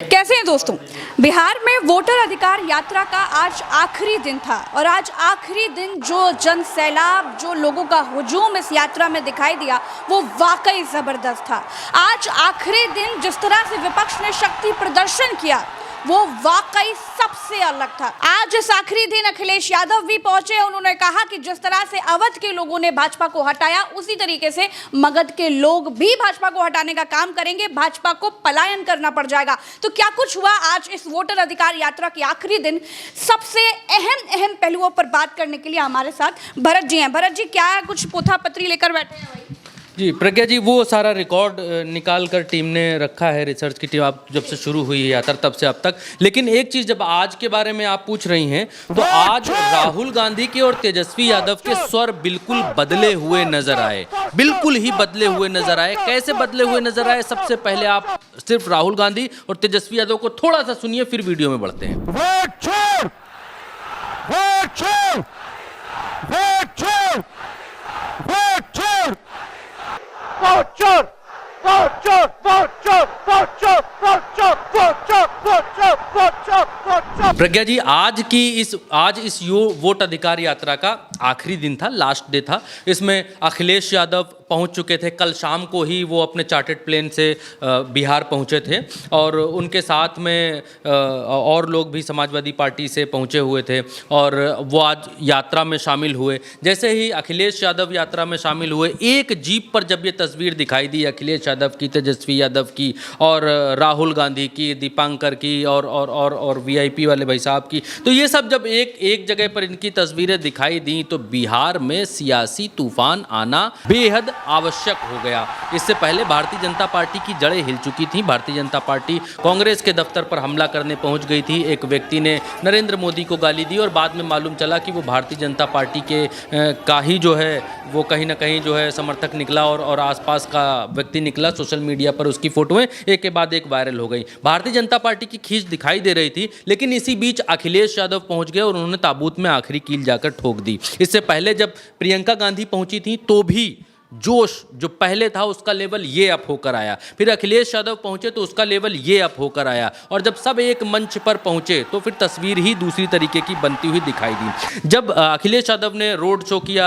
कैसे हैं दोस्तों। बिहार में वोटर अधिकार यात्रा का आज आखिरी दिन था और आज आखिरी दिन जो जन सैलाब, जो लोगों का हुजूम इस यात्रा में दिखाई दिया वो वाकई ज़बरदस्त था। आज आखिरी दिन जिस तरह से विपक्ष ने शक्ति प्रदर्शन किया वो वाकई सबसे अलग था। आज इस आखिरी दिन अखिलेश यादव भी पहुंचे। उन्होंने कहा कि जिस तरह से अवध के लोगों ने भाजपा को हटाया उसी तरीके से मगध के लोग भी भाजपा को हटाने का काम करेंगे, भाजपा को पलायन करना पड़ जाएगा। तो क्या कुछ हुआ आज इस वोटर अधिकार यात्रा के आखिरी दिन, सबसे अहम पहलुओं पर बात करने के लिए हमारे साथ भरत जी हैं। भरत जी, क्या कुछ पोथा पत्री लेकर बैठे हैं भाई? जी प्रज्ञा जी, वो सारा रिकॉर्ड निकाल कर टीम ने रखा है, रिसर्च की टीम आप जब से शुरू हुई है यात्रा तब से अब तक। लेकिन एक चीज़, जब आज के बारे में आप पूछ रही हैं तो आज राहुल गांधी के और तेजस्वी यादव के स्वर बिल्कुल बदले हुए नजर आए, बिल्कुल ही बदले हुए नजर आए। कैसे बदले हुए नजर आए, सबसे पहले आप सिर्फ राहुल गांधी और तेजस्वी यादव को थोड़ा सा सुनिए, फिर वीडियो में बढ़ते हैं। प्रज्ञा जी, आज इस वोट अधिकार यात्रा का आखिरी दिन था, लास्ट डे था। इसमें अखिलेश यादव पहुंच चुके थे, कल शाम को ही वो अपने चार्टर्ड प्लेन से बिहार पहुंचे थे और उनके साथ में और लोग भी समाजवादी पार्टी से पहुंचे हुए थे और वो आज यात्रा में शामिल हुए। जैसे ही अखिलेश यादव यात्रा में शामिल हुए, एक जीप पर जब ये तस्वीर दिखाई दी अखिलेश यादव की, तेजस्वी यादव की और राहुल गांधी की, दीपांकर की और वीआईपी वाले भाई साहब की, तो ये सब जब एक जगह पर इनकी तस्वीरें दिखाई दी तो बिहार में सियासी तूफान आना बेहद आवश्यक हो गया। इससे पहले भारतीय जनता पार्टी की जड़ें हिल चुकी थीं। भारतीय जनता पार्टी कांग्रेस के दफ्तर पर हमला करने पहुंच गई थी। एक व्यक्ति ने नरेंद्र मोदी को गाली दी और बाद में मालूम चला कि वो भारतीय जनता पार्टी के का ही जो है वो कहीं ना कहीं जो है समर्थक निकला और आसपास का व्यक्ति निकला। सोशल मीडिया पर उसकी फोटोएं एक के बाद एक वायरल हो गई। भारतीय जनता पार्टी की खींच दिखाई दे रही थी, लेकिन इसी बीच अखिलेश यादव पहुंच गए और उन्होंने ताबूत में आखिरी कील जाकर ठोक दी। इससे पहले जब प्रियंका गांधी पहुंची थी तो भी जोश जो पहले था उसका लेवल ये अप होकर आया, फिर अखिलेश यादव पहुंचे तो उसका लेवल ये अप होकर आया और जब सब एक मंच पर पहुंचे तो फिर तस्वीर ही दूसरी तरीके की बनती हुई दिखाई दी। जब अखिलेश यादव ने रोड शो किया,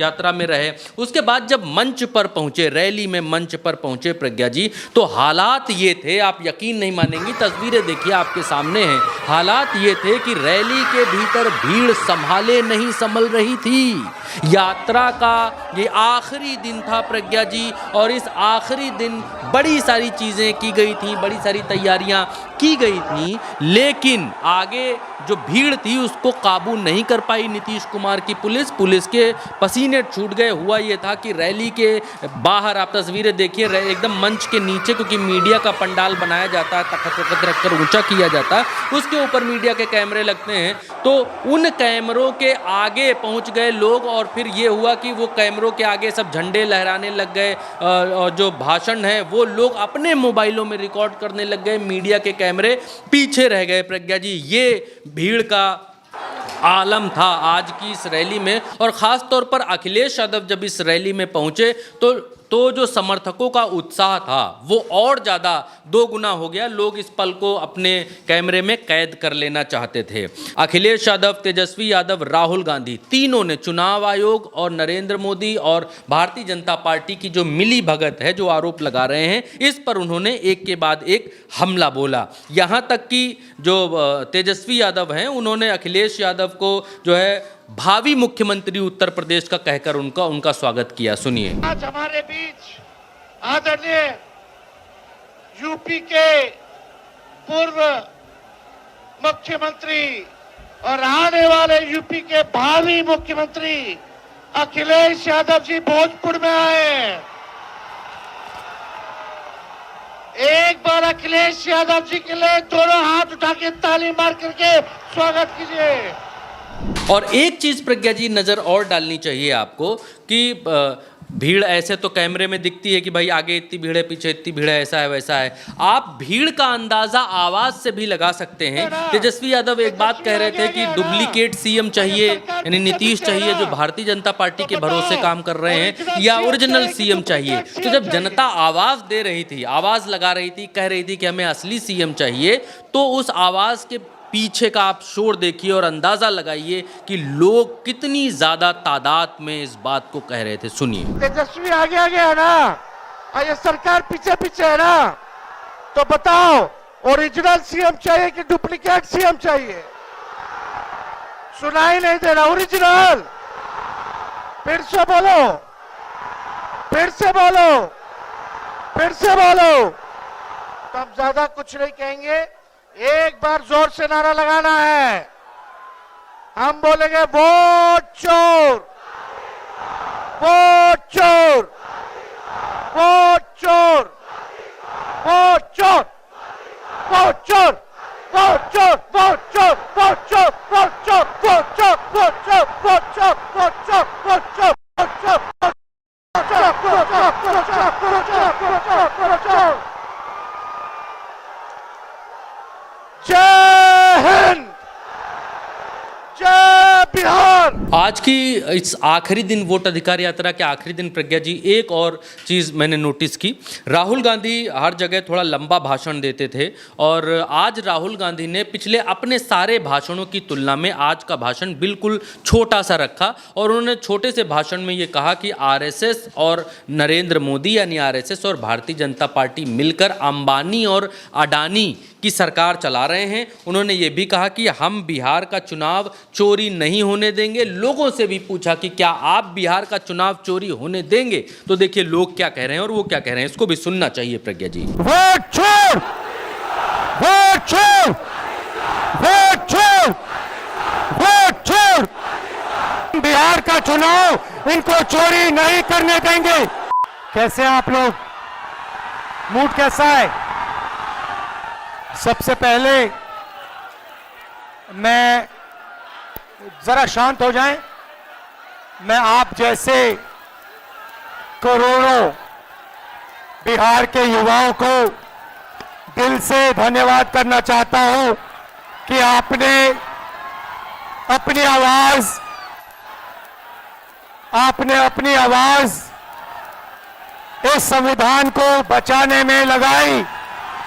यात्रा में रहे, उसके बाद जब मंच पर पहुंचे, रैली में मंच पर पहुंचे प्रज्ञा जी, तो हालात ये थे, आप यकीन नहीं मानेंगी, तस्वीरें देखिए आपके सामने हैं। हालात ये थे कि रैली के भीतर भीड़ संभाले नहीं संभल रही थी। यात्रा का ये आखिरी दिन था प्रज्ञा जी और इस आखिरी दिन बड़ी सारी चीजें की गई थी, बड़ी सारी तैयारियां की गई थी, लेकिन आगे जो भीड़ थी उसको काबू नहीं कर पाई नीतीश कुमार की पुलिस के पसीने छूट गए। हुआ ये था कि रैली के बाहर आप तस्वीरें देखिए, एकदम मंच के नीचे, क्योंकि मीडिया का पंडाल बनाया जाता है, तख्त रखकर ऊंचा किया जाता है, उसके ऊपर मीडिया के कैमरे लगते हैं, तो उन कैमरों के आगे पहुंच गए लोग और फिर ये हुआ कि वो कैमरों के आगे सब झंडे लहराने लग गए और जो भाषण है वो लोग अपने मोबाइलों में रिकॉर्ड करने लग गए, मीडिया के कैमरे पीछे रह गए। प्रज्ञा जी, ये भीड़ का आलम था आज की इस रैली में और ख़ास तौर पर अखिलेश यादव जब इस रैली में पहुंचे तो जो समर्थकों का उत्साह था वो और ज़्यादा 2 गुना हो गया। लोग इस पल को अपने कैमरे में कैद कर लेना चाहते थे। अखिलेश यादव, तेजस्वी यादव, राहुल गांधी, तीनों ने चुनाव आयोग और नरेंद्र मोदी और भारतीय जनता पार्टी की जो मिली भगत है, जो आरोप लगा रहे हैं, इस पर उन्होंने एक के बाद एक हमला बोला। यहाँ तक कि जो तेजस्वी यादव हैं उन्होंने अखिलेश यादव को जो है भावी मुख्यमंत्री उत्तर प्रदेश का कहकर उनका स्वागत किया। सुनिए। आज हमारे बीच आदरणीय यूपी के पूर्व मुख्यमंत्री और आने वाले यूपी के भावी मुख्यमंत्री अखिलेश यादव जी भोजपुर में आए। एक बार अखिलेश यादव जी के लिए दोनों हाथ उठा के ताली मार करके स्वागत कीजिए। और एक चीज प्रज्ञा जी नजर और डालनी चाहिए आपको कि भीड़ ऐसे तो कैमरे में दिखती है कि भाई आगे इतनी भीड़ है, पीछे इतनी भीड़ है, ऐसा है वैसा है। आप भीड़ का अंदाजा आवाज से भी लगा सकते हैं। तेजस्वी यादव एक बात कह रहे थे कि डुप्लीकेट सीएम चाहिए, यानी नीतीश चाहिए जो भारतीय जनता पार्टी के भरोसे काम कर रहे हैं, या ओरिजिनल सीएम चाहिए। तो जब जनता आवाज दे रही थी, आवाज लगा रही थी, कह रही थी कि हमें असली सीएम चाहिए, तो उस आवाज के पीछे का आप शोर देखिए और अंदाजा लगाइए कि लोग कितनी ज्यादा तादाद में इस बात को कह रहे थे। सुनिए। तेजस्वी आगे आगे है ना, और ये सरकार पीछे पीछे है ना, तो बताओ ओरिजिनल सीएम चाहिए कि डुप्लीकेट सीएम चाहिए? सुनाई नहीं दे रहा। ओरिजिनल, फिर से बोलो, फिर से बोलो, फिर से बोलो। तब ज्यादा कुछ नहीं कहेंगे, एक बार जोर से नारा लगाना है। हम बोलेंगे वोट चोर, वोट चोर, वोट चोर, वोट चोर, वोट चोर, वोट चोर, वोट चोर, वोट चोर, वोट चोर, वोट चोर, वोट चोर, वोट चोर, वोट चोर, वोट चोर, वोट चोर, जय हिंद, जय बिहार। आज की इस आखिरी दिन वोट अधिकार यात्रा के आखिरी दिन प्रज्ञा जी, एक और चीज़ मैंने नोटिस की। राहुल गांधी हर जगह थोड़ा लंबा भाषण देते थे, और आज राहुल गांधी ने पिछले अपने सारे भाषणों की तुलना में आज का भाषण बिल्कुल छोटा सा रखा, और उन्होंने छोटे से भाषण में ये कहा कि आरएसएस और नरेंद्र मोदी यानी आरएसएस और भारतीय जनता पार्टी मिलकर अंबानी और अडानी की सरकार चला रहे हैं। उन्होंने ये भी कहा कि हम बिहार का चुनाव चोरी नहीं होने देंगे। लोगों से भी पूछा कि क्या आप बिहार का चुनाव चोरी होने देंगे? तो देखिए लोग क्या कह रहे हैं और वो क्या कह रहे हैं, इसको भी सुनना चाहिए प्रज्ञा जी। वोट चोर, वोट चोर, वोट चोर, वोट चोर। बिहार का चुनाव इनको चोरी नहीं करने देंगे। कैसे आप लोग, मूड कैसा है? सबसे पहले मैं, जरा शांत हो जाएं। मैं आप जैसे करोड़ों बिहार के युवाओं को दिल से धन्यवाद करना चाहता हूं कि आपने अपनी आवाज इस संविधान को बचाने में लगाई,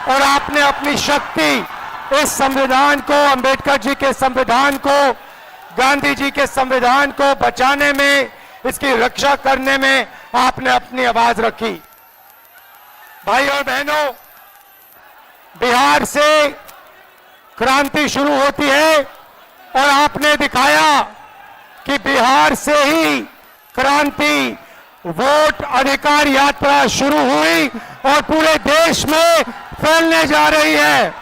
और आपने अपनी शक्ति इस संविधान को, अंबेडकर जी के संविधान को, गांधी जी के संविधान को बचाने में, इसकी रक्षा करने में आपने अपनी आवाज रखी। भाई और बहनों, बिहार से क्रांति शुरू होती है, और आपने दिखाया कि बिहार से ही क्रांति, वोट अधिकार यात्रा शुरू हुई और पूरे देश में फैलने जा रही है।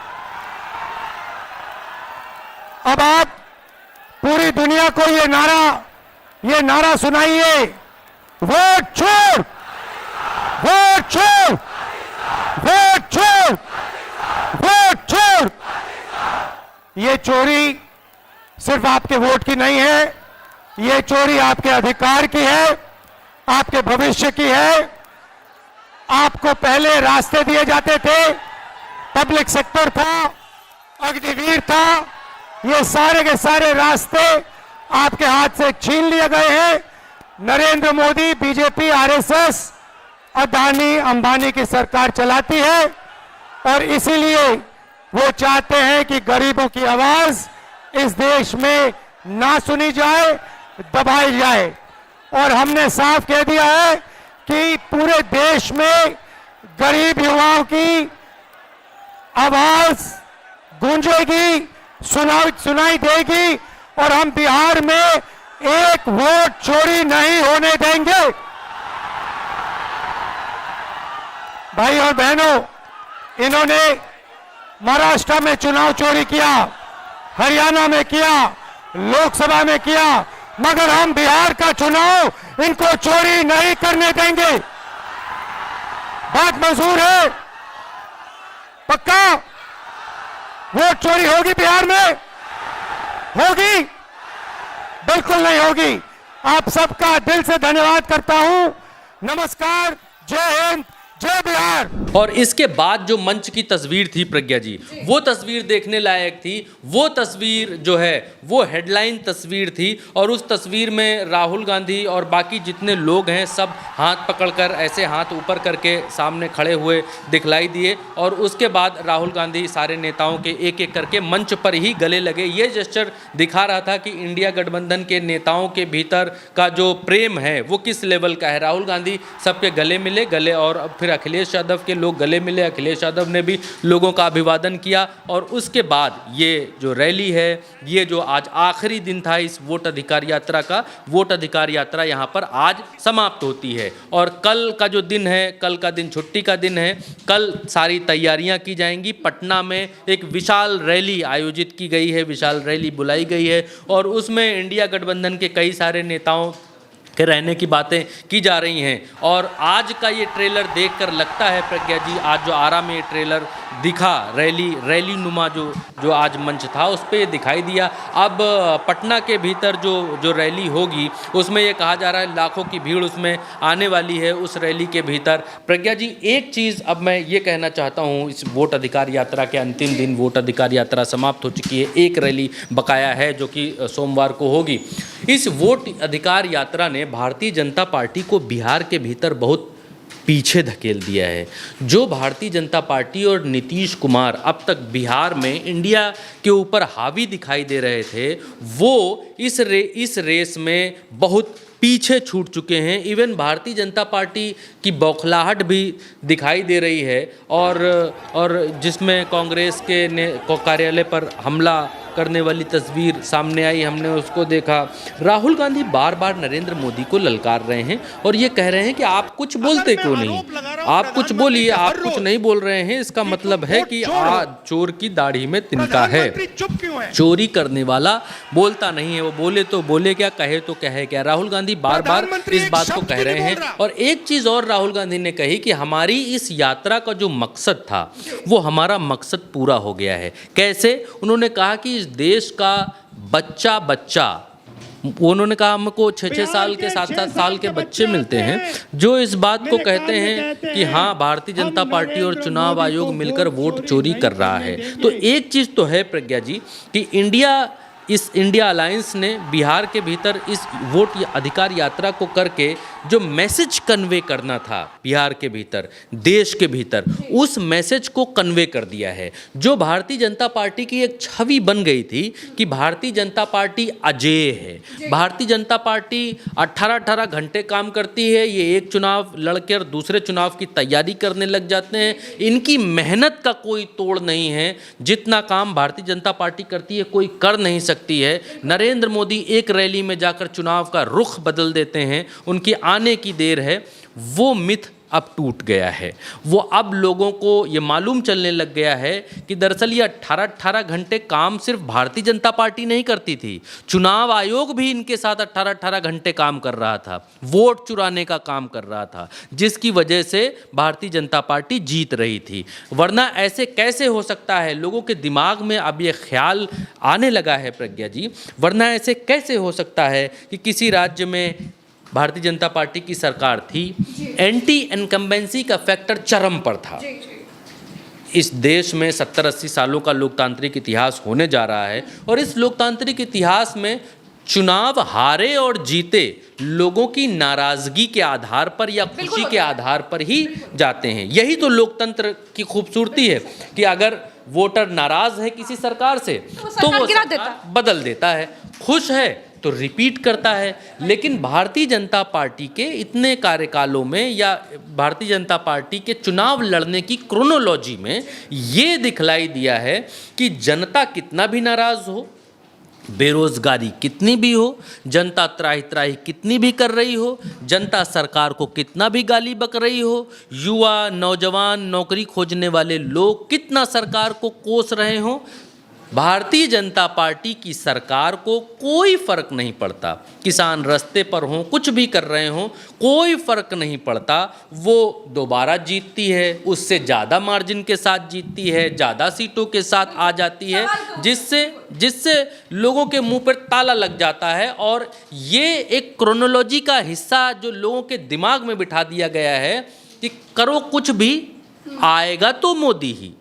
अब आप पूरी दुनिया को ये नारा सुनाइए, वोट चोर, वोट चोर, वोट चोर, वोट चोर। ये चोरी सिर्फ आपके वोट की नहीं है, ये चोरी आपके अधिकार की है, आपके भविष्य की है। आपको पहले रास्ते दिए जाते थे, पब्लिक सेक्टर था, अग्निवीर था, ये सारे के सारे रास्ते आपके हाथ से छीन लिए गए हैं। नरेंद्र मोदी, बीजेपी, आरएसएस, अडानी, अंबानी की सरकार चलाती है, और इसीलिए वो चाहते हैं कि गरीबों की आवाज इस देश में ना सुनी जाए, दबाई जाए। और हमने साफ कह दिया है कि पूरे देश में गरीब युवाओं की आवाज गूंजेगी, सुनाई देगी, और हम बिहार में एक वोट चोरी नहीं होने देंगे। भाई और बहनों, इन्होंने महाराष्ट्र में चुनाव चोरी किया, हरियाणा में किया, लोकसभा में किया, मगर हम बिहार का चुनाव इनको चोरी नहीं करने देंगे। बात मंजूर है? पक्का? वोट चोरी होगी बिहार में? होगी? बिल्कुल नहीं होगी। आप सबका दिल से धन्यवाद करता हूं। नमस्कार, जय हिंद, जय बिहार। और इसके बाद जो मंच की तस्वीर थी प्रज्ञा जी, वो तस्वीर देखने लायक थी। वो तस्वीर जो है वो हेडलाइन तस्वीर थी और उस तस्वीर में राहुल गांधी और बाकी जितने लोग हैं सब हाथ पकड़कर ऐसे हाथ ऊपर करके सामने खड़े हुए दिखलाई दिए और उसके बाद राहुल गांधी सारे नेताओं के एक एक करके मंच पर ही गले लगे। ये जेस्चर दिखा रहा था कि इंडिया गठबंधन के नेताओं के भीतर का जो प्रेम है वो किस लेवल का है। राहुल गांधी सबके गले मिले, गले और फिर अखिलेश यादव के लोग गले मिले। अखिलेश यादव ने भी लोगों का अभिवादन किया और उसके बाद ये जो रैली है, ये जो आज आखिरी दिन था इस वोट अधिकार यात्रा का, वोट अधिकार यात्रा यहाँ पर आज समाप्त होती है। और कल का जो दिन है, कल का दिन छुट्टी का दिन है। कल सारी तैयारियां की जाएंगी। पटना में एक विशाल रैली आयोजित की गई है, विशाल रैली बुलाई गई है और उसमें इंडिया गठबंधन के कई सारे नेताओं के रहने की बातें की जा रही हैं। और आज का ये ट्रेलर देखकर लगता है प्रज्ञा जी, आज जो आरा में ये ट्रेलर दिखा, रैली नुमा जो आज मंच था उस पर दिखाई दिया। अब पटना के भीतर जो रैली होगी उसमें ये कहा जा रहा है लाखों की भीड़ उसमें आने वाली है उस रैली के भीतर। प्रज्ञा जी, एक चीज़ अब मैं ये कहना चाहता हूँ, इस वोट अधिकार यात्रा के अंतिम दिन वोट अधिकार यात्रा समाप्त हो चुकी है, एक रैली बकाया है जो कि सोमवार को होगी। इस वोट अधिकार यात्रा ने भारतीय जनता पार्टी को बिहार के भीतर बहुत पीछे धकेल दिया है। जो भारतीय जनता पार्टी और नीतीश कुमार अब तक बिहार में इंडिया के ऊपर हावी दिखाई दे रहे थे, वो इस रेस में बहुत पीछे छूट चुके हैं। इवन भारतीय जनता पार्टी की बौखलाहट भी दिखाई दे रही है और जिसमें कांग्रेस के कार्यालय पर हमला करने वाली तस्वीर सामने आई, हमने उसको देखा। राहुल गांधी बार बार नरेंद्र मोदी को ललकार रहे हैं और ये कह रहे हैं कि आप कुछ बोलते क्यों नहीं, आप कुछ बोलिए, आप कुछ नहीं बोल रहे हैं, इसका मतलब है कि चोर की दाढ़ी में तिनका है। चोरी करने वाला बोलता नहीं है, वो बोले तो बोले क्या, कहे तो कहे क्या। राहुल गांधी बार बार इस बात को कह रहे हैं। और एक चीज और राहुल गांधी ने कही कि हमारी इस यात्रा का जो मकसद था वो हमारा मकसद पूरा हो गया है। कैसे? उन्होंने कहा कि इस देश का बच्चा, उन्होंने कहा हमको 6-6 साल के 7-7 साल के बच्चे मिलते हैं जो इस बात को कहते हैं कि हाँ, भारतीय जनता पार्टी और चुनाव आयोग मिलकर वोट चोरी कर रहा है। तो एक चीज़ तो है प्रज्ञा जी कि इंडिया अलायंस ने बिहार के भीतर इस वोट अधिकार यात्रा को करके जो मैसेज कन्वे करना था बिहार के भीतर, देश के भीतर, उस मैसेज को कन्वे कर दिया है। जो भारतीय जनता पार्टी की एक छवि बन गई थी कि भारतीय जनता पार्टी अजेय है, भारतीय जनता पार्टी 18-18 घंटे काम करती है, ये एक चुनाव लड़कर दूसरे चुनाव की तैयारी करने लग जाते हैं, इनकी मेहनत का कोई तोड़ नहीं है, जितना काम भारतीय जनता पार्टी करती है कोई कर नहीं सकती है। नरेंद्र मोदी एक रैली में जाकर चुनाव का रुख बदल देते हैं, उनकी आने की देर है, वो मिथ अब टूट गया है। वो अब लोगों को ये मालूम चलने लग गया है कि दरअसल ये 18-18 घंटे काम सिर्फ भारतीय जनता पार्टी नहीं करती थी, चुनाव आयोग भी इनके साथ 18-18 घंटे काम कर रहा था, वोट चुराने का काम कर रहा था, जिसकी वजह से भारतीय जनता पार्टी जीत रही थी। वरना ऐसे कैसे हो सकता है, लोगों के दिमाग में अब ये ख्याल आने लगा है प्रज्ञा जी, वरना ऐसे कैसे हो सकता है कि किसी राज्य में भारतीय जनता पार्टी की सरकार थी, एंटी इनकम्बेंसी का फैक्टर चरम पर था। इस देश में 70-80 सालों का लोकतांत्रिक इतिहास होने जा रहा है और इस लोकतांत्रिक इतिहास में चुनाव हारे और जीते लोगों की नाराजगी के आधार पर या खुशी के आधार पर ही जाते हैं। यही तो लोकतंत्र की खूबसूरती है कि अगर वोटर नाराज है किसी सरकार से तो वो सरकार बदल देता है, खुश है तो रिपीट करता है। लेकिन भारतीय जनता पार्टी के इतने कार्यकालों में या भारतीय जनता पार्टी के चुनाव लड़ने की क्रोनोलॉजी में ये दिखलाई दिया है कि जनता कितना भी नाराज हो, बेरोजगारी कितनी भी हो, जनता त्राही त्राही कितनी भी कर रही हो, जनता सरकार को कितना भी गाली बक रही हो, युवा नौजवान नौकरी खोजने वाले लोग कितना सरकार को कोस रहे हों, भारतीय जनता पार्टी की सरकार को कोई फर्क नहीं पड़ता, किसान रास्ते पर हों, कुछ भी कर रहे हों, कोई फर्क नहीं पड़ता। वो दोबारा जीतती है, उससे ज़्यादा मार्जिन के साथ जीतती है, ज़्यादा सीटों के साथ आ जाती है, जिससे लोगों के मुंह पर ताला लग जाता है। और ये एक क्रोनोलॉजी का हिस्सा जो लोगों के दिमाग में बिठा दिया गया है कि करो कुछ भी, आएगा तो मोदी ही।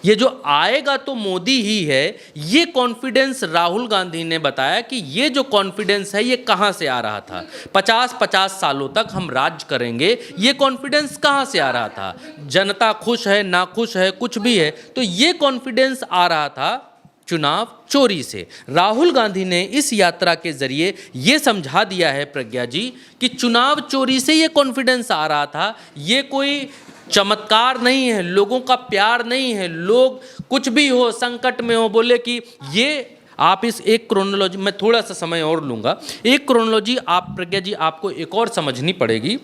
ये जो आएगा तो मोदी ही है, ये कॉन्फिडेंस राहुल गांधी ने बताया कि ये जो कॉन्फिडेंस है ये कहाँ से आ रहा था। 50-50 सालों तक हम राज करेंगे, ये कॉन्फिडेंस कहाँ से आ रहा था। जनता खुश है, ना खुश है, कुछ भी है, तो ये कॉन्फिडेंस आ रहा था चुनाव चोरी से। राहुल गांधी ने इस यात्रा के जरिए ये समझा दिया है प्रज्ञा जी कि चुनाव चोरी से ये कॉन्फिडेंस आ रहा था। ये कोई चमत्कार नहीं है, लोगों का प्यार नहीं है। लोग कुछ भी हो, संकट में हो, बोले कि ये आप इस एक क्रोनोलॉजी, मैं थोड़ा सा समय और लूँगा, एक क्रोनोलॉजी आप प्रज्ञा जी आपको एक और समझनी पड़ेगी।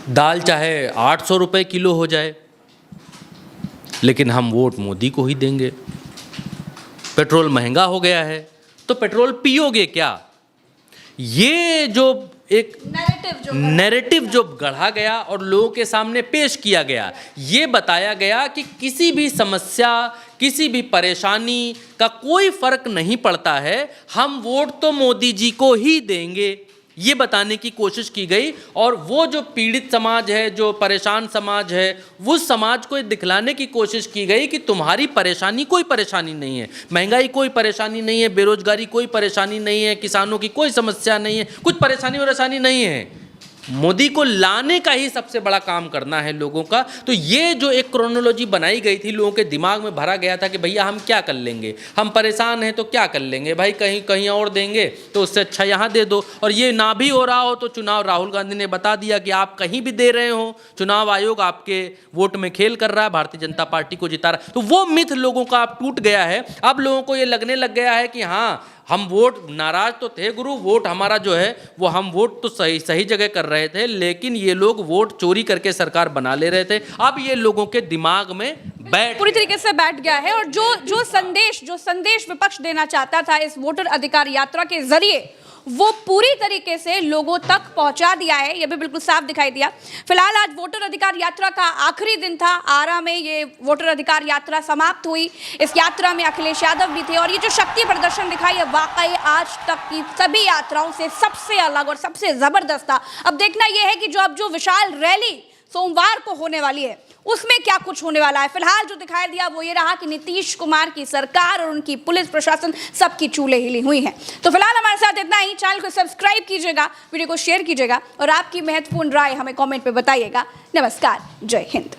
दाल चाहे 800 रुपये किलो हो जाए, लेकिन हम वोट मोदी को ही देंगे। पेट्रोल महंगा हो गया है तो पेट्रोल पियोगे क्या? ये जो एक नैरेटिव जो गढ़ा गया और लोगों के सामने पेश किया गया, ये बताया गया कि किसी भी समस्या, किसी भी परेशानी का कोई फर्क नहीं पड़ता है, हम वोट तो मोदी जी को ही देंगे, ये बताने की कोशिश की गई। और वो जो पीड़ित समाज है, जो परेशान समाज है, उस समाज को दिखलाने की कोशिश की गई कि तुम्हारी परेशानी कोई परेशानी नहीं है, महंगाई कोई परेशानी नहीं है, बेरोजगारी कोई परेशानी नहीं है, किसानों की कोई समस्या नहीं है, कुछ परेशानी नहीं है। मोदी को लाने का ही सबसे बड़ा काम करना है लोगों का। तो ये जो एक क्रोनोलॉजी बनाई गई थी, लोगों के दिमाग में भरा गया था कि भैया हम क्या कर लेंगे, हम परेशान हैं तो क्या कर लेंगे भाई, कहीं और देंगे तो उससे अच्छा यहाँ दे दो। और ये ना भी हो रहा हो तो चुनाव, राहुल गांधी ने बता दिया कि आप कहीं भी दे रहे हो, चुनाव आयोग आपके वोट में खेल कर रहा है, भारतीय जनता पार्टी को जिता रहा है। तो वो मिथ लोगों का अब टूट गया है। अब लोगों को ये लगने लग गया है कि हाँ, हम वोट नाराज तो थे गुरु, वोट हमारा जो है वो हम वोट तो सही जगह कर रहे थे, लेकिन ये लोग वोट चोरी करके सरकार बना ले रहे थे। अब ये लोगों के दिमाग में पूरी तरीके से बैठ गया है। और जो संदेश विपक्ष देना चाहता था इस वोटर अधिकार यात्रा के जरिए, वो पूरी तरीके से लोगों तक पहुंचा दिया है, यह भी बिल्कुल साफ दिखाई दिया। फिलहाल आज वोटर अधिकार यात्रा का आखिरी दिन था। आरा में ये वोटर अधिकार यात्रा समाप्त हुई। इस यात्रा में अखिलेश यादव भी थे और ये जो शक्ति प्रदर्शन दिखाई है, वाकई आज तक की सभी यात्राओं से सबसे अलग और सबसे जबरदस्त था। अब देखना यह है कि जो विशाल रैली सोमवार को होने वाली है, उसमें क्या कुछ होने वाला है। फिलहाल जो दिखाई दिया वो ये रहा कि नीतीश कुमार की सरकार और उनकी पुलिस प्रशासन सबकी चूल्हे हिली हुई हैं। तो फिलहाल हमारे साथ इतना ही। चैनल को सब्सक्राइब कीजिएगा, वीडियो को शेयर कीजिएगा और आपकी महत्वपूर्ण राय हमें कमेंट पे बताइएगा। नमस्कार, जय हिंद।